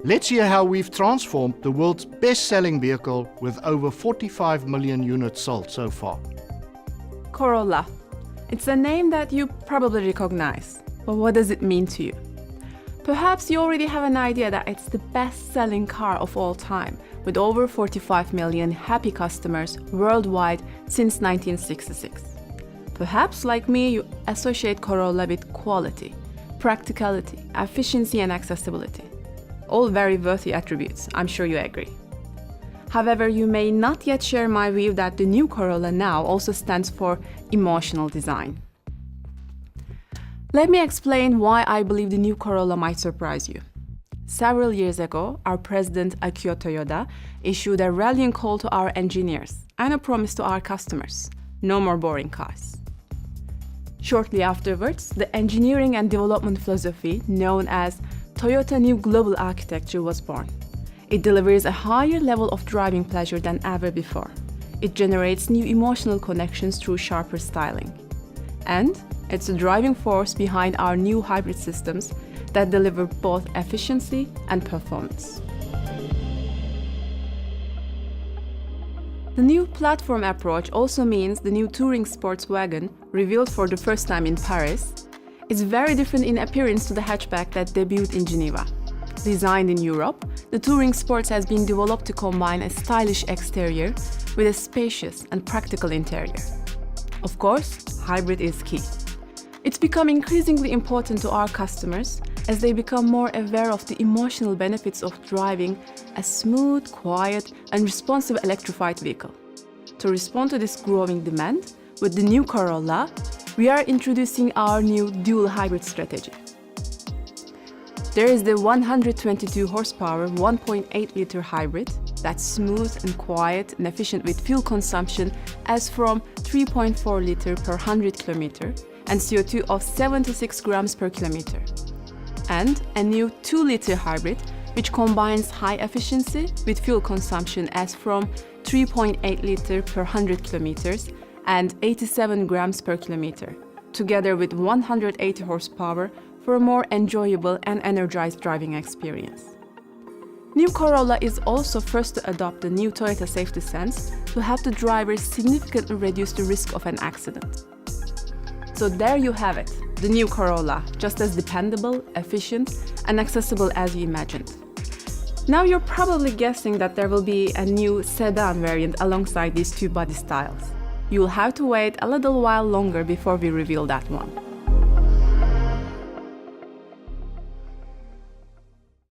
Let's hear how we've transformed the world's best-selling vehicle with over 45 million units sold so far. Corolla. It's a name that you probably recognize, but what does it mean to you? Perhaps you already have an idea that it's the best-selling car of all time, with over 45 million happy customers worldwide since 1966. Perhaps, like me, you associate Corolla with quality, practicality, efficiency, and accessibility. All very worthy attributes, I'm sure you agree. However, you may not yet share my view that the new Corolla now also stands for emotional design. Let me explain why I believe the new Corolla might surprise you. Several years ago, our president Akio Toyoda issued a rallying call to our engineers and a promise to our customers: no more boring cars. Shortly afterwards, the engineering and development philosophy known as Toyota New Global Architecture was born. It delivers a higher level of driving pleasure than ever before. It generates new emotional connections through sharper styling. And it's the driving force behind our new hybrid systems that deliver both efficiency and performance. The new platform approach also means the new touring sports wagon, revealed for the first time in Paris, is very different in appearance to the hatchback that debuted in Geneva. Designed in Europe, the Touring Sports has been developed to combine a stylish exterior with a spacious and practical interior. Of course, hybrid is key. It's become increasingly important to our customers as they become more aware of the emotional benefits of driving a smooth, quiet, and responsive electrified vehicle. To respond to this growing demand, with the new Corolla, we are introducing our new dual hybrid strategy. There is the 122 horsepower 1.8-liter hybrid that's smooth and quiet and efficient with fuel consumption as from 3.4 liter per 100 km and CO2 of 76 grams per kilometer. And a new 2-liter hybrid which combines high efficiency with fuel consumption as from 3.8 liter per 100 km and 87 grams per kilometer, together with 180 horsepower for a more enjoyable and energized driving experience. New Corolla is also first to adopt the new Toyota Safety Sense to help the drivers significantly reduce the risk of an accident. So there you have it, the new Corolla, just as dependable, efficient, and accessible as you imagined. Now you're probably guessing that there will be a new sedan variant alongside these two body styles. You'll have to wait a little while longer before we reveal that one.